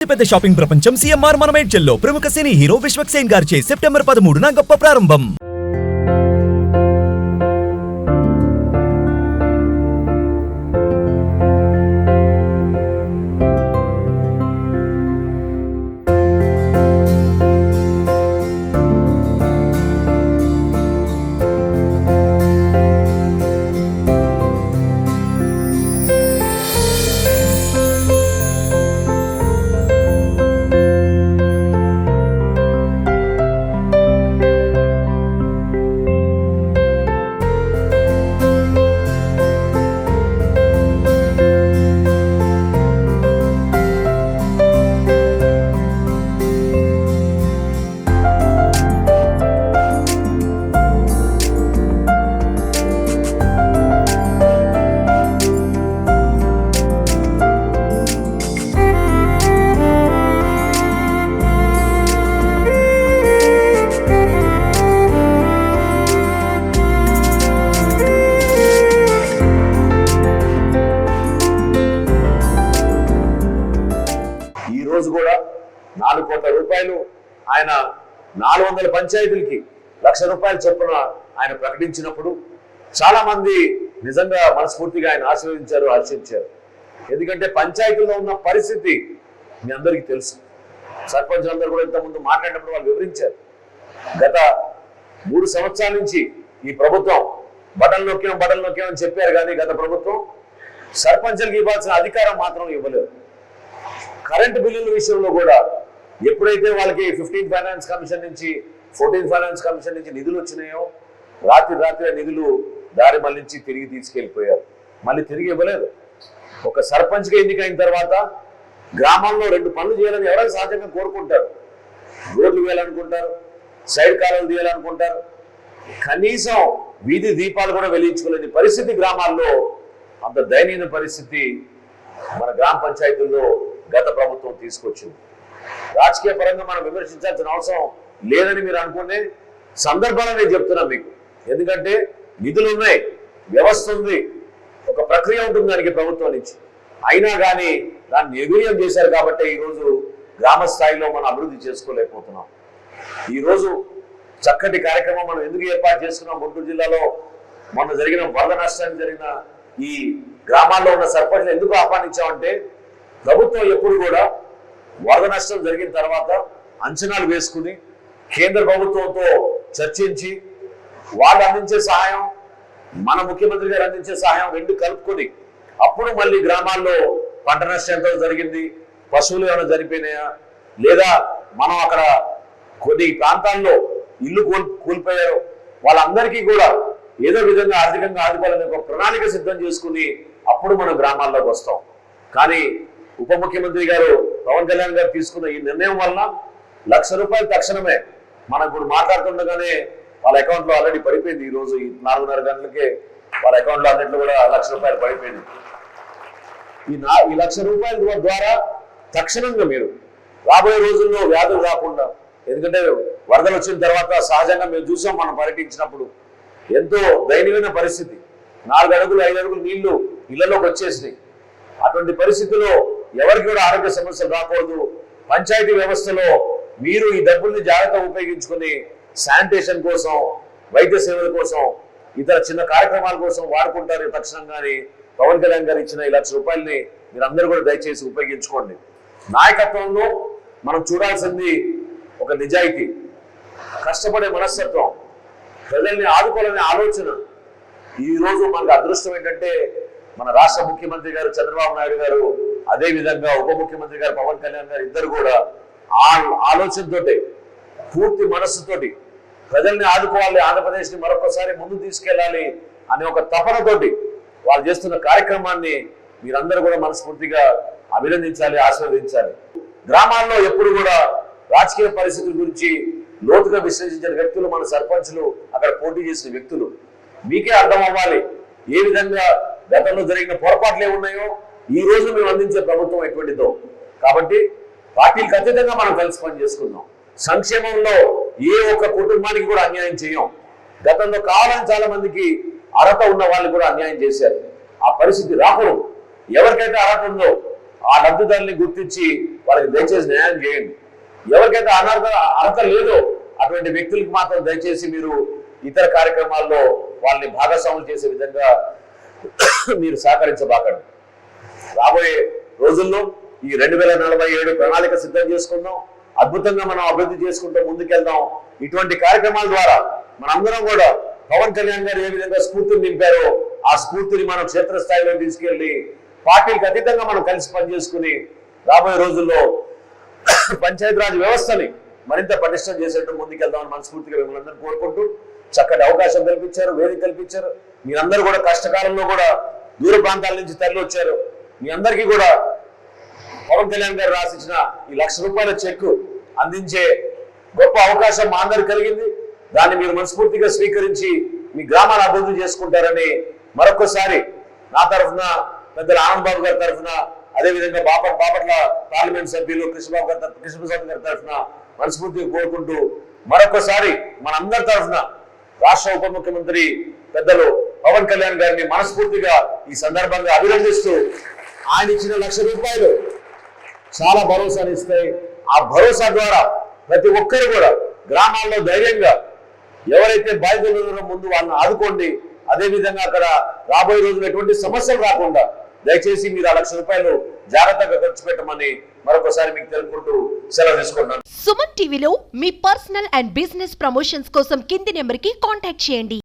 పెద్ద షాపింగ్ ప్రపంచం సిఎంఆర్ మనమేడ్చల్లో ప్రముఖ సినీ హీరో విశ్వక్ సేన్ గారిచే సెప్టెంబర్ 13న గొప్ప ప్రారంభం. కూడా 4 కోట్ల రూపాయలు ఆయన 400 పంచాయతీలకి ₹1,00,000 చొప్పున ఆయన ప్రకటించినప్పుడు చాలా మంది నిజంగా మనస్ఫూర్తిగా ఆయన ఆశీర్వదించారు, హర్షించారు. ఎందుకంటే పంచాయతీలో ఉన్న పరిస్థితి మీ అందరికీ తెలుసు. సర్పంచ్ అందరూ కూడా ఇంతకుముందు మాట్లాడినప్పుడు వాళ్ళు వివరించారు. గత 3 సంవత్సరాల నుంచి ఈ ప్రభుత్వం బటన్ నొక్కామని చెప్పారు, కానీ గత ప్రభుత్వం సర్పంచులకు ఇవ్వాల్సిన అధికారం మాత్రం ఇవ్వలేదు. కరెంటు బిల్లుల విషయంలో కూడా ఎప్పుడైతే వాళ్ళకి 15th ఫైనాన్స్ కమిషన్ నుంచి 14th ఫైనాన్స్ కమిషన్ నుంచి నిధులు వచ్చినాయో రాత్రి నిధులు దారి మళ్లించి తిరిగి తీసుకెళ్లిపోయారు. మళ్ళీ తిరిగి ఇవ్వలేదు. ఒక సర్పంచ్గా ఎన్నికైన తర్వాత గ్రామాల్లో 2 పనులు చేయాలని ఎవరైనా సహజంగా కోరుకుంటారు. రోడ్లు వేయాలనుకుంటారు, సైడ్ కాలువలు తీయాలనుకుంటారు. కనీసం వీధి దీపాలు కూడా వెలిగించుకోలేని పరిస్థితి గ్రామాల్లో, అంత దయనీయ పరిస్థితి మన గ్రామ పంచాయతీల్లో గత ప్రభుత్వం తీసుకొచ్చింది. రాజకీయ పరంగా మనం విమర్శించాల్సిన అవసరం లేదని మీరు అనుకునే సందర్భాలు నేను చెప్తున్నా మీకు. ఎందుకంటే నిధులు ఉన్నాయి, వ్యవస్థ ఉంది, ఒక ప్రక్రియ ఉంటుంది దానికి ప్రభుత్వం నుంచి. అయినా కానీ దాన్ని నిర్వీర్యం చేశారు కాబట్టి ఈరోజు గ్రామ స్థాయిలో మనం అభివృద్ధి చేసుకోలేకపోతున్నాం. ఈరోజు చక్కటి కార్యక్రమం మనం ఎందుకు ఏర్పాటు చేసుకున్నాం? గుంటూరు జిల్లాలో మొన్న జరిగిన వరద నష్టానికి జరిగిన ఈ గ్రామాల్లో ఉన్న సర్పంచ్లు ఎందుకు ఆహ్వానించామంటే, ప్రభుత్వం ఎప్పుడు కూడా వరద నష్టం జరిగిన తర్వాత అంచనాలు వేసుకుని కేంద్ర ప్రభుత్వంతో చర్చించి వాళ్ళు అందించే సహాయం, మన ముఖ్యమంత్రి గారు అందించే సహాయం 2 కలుపుకొని అప్పుడు మళ్ళీ గ్రామాల్లో పంట నష్టం ఎంత జరిగింది, పశువులు ఏమైనా చనిపోయినాయా, లేదా మనం అక్కడ కొన్ని ప్రాంతాల్లో ఇల్లు కూలిపోయారు, వాళ్ళందరికీ కూడా ఏదో విధంగా ఆర్థికంగా ఆదుకోవాలని ఒక ప్రణాళిక సిద్ధం చేసుకుని అప్పుడు మనం గ్రామాల్లోకి వస్తాం. కానీ ఉప ముఖ్యమంత్రి గారు పవన్ కళ్యాణ్ గారు తీసుకున్న ఈ నిర్ణయం వల్ల ₹1,00,000 తక్షణమే మనం ఇప్పుడు మాట్లాడుతుండగానే వాళ్ళ అకౌంట్లో ఆల్రెడీ పడిపోయింది. ఈ రోజు 4:30 గంటలకే వాళ్ళ అకౌంట్లో అన్నింటిలో కూడా ₹1,00,000 పడిపోయింది. ఈ ₹1,00,000 ద్వారా తక్షణంగా మీరు రాబోయే రోజుల్లో వ్యాధులు రాకుండా, ఎందుకంటే వరదలు వచ్చిన తర్వాత సహజంగా మేము చూసాం, మనం పర్యటించినప్పుడు ఎంతో దయనీయమైన పరిస్థితి. 4 అడుగులు 5 అడుగులు నీళ్లు ఇళ్లలోకి వచ్చేసినాయి. అటువంటి పరిస్థితుల్లో ఎవరికి కూడా ఆరోగ్య సమస్యలు రాకూడదు. పంచాయతీ వ్యవస్థలో మీరు ఈ డబ్బుల్ని జాగ్రత్తగా ఉపయోగించుకొని శానిటేషన్ కోసం, వైద్య సేవల కోసం, ఇతర చిన్న కార్యక్రమాల కోసం వాడుకుంటారు తక్షణంగాని పవన్ కళ్యాణ్ గారు ఇచ్చిన ఈ ₹1,00,000 మీరు అందరూ కూడా దయచేసి ఉపయోగించుకోండి. నాయకత్వంలో మనం చూడాల్సింది ఒక నిజాయితీ, కష్టపడే మనస్తత్వం, ప్రజల్ని ఆదుకోవాలనే ఆలోచన. ఈ రోజు మనకు అదృష్టం ఏంటంటే మన రాష్ట్ర ముఖ్యమంత్రి గారు చంద్రబాబు నాయుడు గారు, అదే విధంగా ఉప ముఖ్యమంత్రి గారు పవన్ కళ్యాణ్ గారు ఇద్దరు కూడా ఆలోచనతోటి, పూర్తి మనస్సుతోటి ప్రజల్ని ఆదుకోవాలి, ఆంధ్రప్రదేశ్ని మరొకసారి ముందు తీసుకెళ్లాలి అనే ఒక తపనతోటి వాళ్ళు చేస్తున్న కార్యక్రమాన్ని మీరందరూ కూడా మనస్ఫూర్తిగా అభినందించాలి, ఆశీర్వదించాలి. గ్రామాల్లో ఎప్పుడు కూడా రాజకీయ పరిస్థితుల గురించి లోతుగా విశ్లేషించిన వ్యక్తులు మన సర్పంచ్లు, అక్కడ పోటీ చేసిన వ్యక్తులు. మీకే అర్థం అవ్వాలి ఏ విధంగా గతంలో జరిగిన పొరపాట్లు ఏమున్నాయో, ఈ రోజు మేము అందించే ప్రభుత్వం ఎటువంటిదో. కాబట్టి పార్టీలకు అతీతంగా మనం కలిసి పని చేసుకుందాం. సంక్షేమంలో ఏ ఒక్క కుటుంబానికి కూడా అన్యాయం చేయం. గతంలో కావాలని చాలా మందికి అర్హత ఉన్న వాళ్ళు కూడా అన్యాయం చేశారు. ఆ పరిస్థితి రాకూడదు. ఎవరికైతే అర్హత ఉందో ఆ లబ్ధిదారుని గుర్తించి వాళ్ళకి దయచేసి న్యాయం చేయండి. ఎవరికైతే అర్హత లేదో అటువంటి వ్యక్తులకు మాత్రం దయచేసి మీరు ఇతర కార్యక్రమాల్లో వాళ్ళని భాగస్వాములు చేసే విధంగా మీరు సహకరించబాకండి. రాబోయే రోజుల్లో ఈ 2047 ప్రణాళిక సిద్ధం చేసుకుందాం. అద్భుతంగా మనం అభివృద్ధి చేసుకుంటూ ముందుకెళ్దాం. ఇటువంటి కార్యక్రమాల ద్వారా మనందరం కూడా పవన్ కళ్యాణ్ గారు ఏ విధంగా స్ఫూర్తిని నింపారో ఆ స్ఫూర్తిని మనం క్షేత్రస్థాయిలో తీసుకెళ్లి పార్టీలకు అతీతంగా మనం కలిసి పనిచేసుకుని రాబోయే రోజుల్లో పంచాయతీరాజ్ వ్యవస్థని మరింత పటిష్టం చేసేట్టు ముందుకెళ్దామని మనస్ఫూర్తిగా మిమ్మల్ని అందరూ కోరుకుంటూ చక్కటి అవకాశం కల్పించారు, వేదిక కల్పించారు. మీరందరూ కూడా కష్టకాలంలో కూడా దూర ప్రాంతాల నుంచి తరలి వచ్చారు. మీ అందరికీ కూడా పవన్ కళ్యాణ్ గారు రాసిచ్చిన ఈ ₹1,00,000 చెక్ అందించే గొప్ప అవకాశం మా అందరికి కలిగింది. దాన్ని మీరు మనస్ఫూర్తిగా స్వీకరించి మీ గ్రామాన్ని అభివృద్ధి చేసుకుంటారని మరొకసారి నా తరఫున, పెద్దల ఆనంద్ బాబు గారి తరఫున, అదేవిధంగా బాపట్ల పార్లమెంట్ సభ్యులు కృష్ణప్రసాద్ గారి తరఫున మనస్ఫూర్తిగా కోరుకుంటూ మరొకసారి మనందరి తరఫున రాష్ట్ర ఉప ముఖ్యమంత్రి పెద్దలు పవన్ కళ్యాణ్ గారిని మనస్ఫూర్తిగా ఈ సందర్భంగా అభినందిస్తూ ఆయన ఇచ్చిన ₹1,00,000 చాలా భరోసాని ఇస్తాయి. ఆ భరోసా ద్వారా ప్రతి ఒక్కరు కూడా గ్రామాల్లో ధైర్యంగా ఎవరైతే బాధితులు ఉన్నారో ముందు వాళ్ళని ఆదుకోండి. అదేవిధంగా అక్కడ రాబోయే రోజులు ఎటువంటి సమస్యలు రాకుండా దయచేసి మీరు ఆ ₹1,00,000 జాగ్రత్తగా ఖర్చు పెట్టమని మరొకసారి మీకు తెలుపుకుంటూ సెలవు తీసుకుంటున్నాను. సుమన్ టీవీలో మీ పర్సనల్ అండ్ బిజినెస్ ప్రమోషన్స్ కోసం కింది నెంబర్కి కాంటాక్ట్ చేయండి.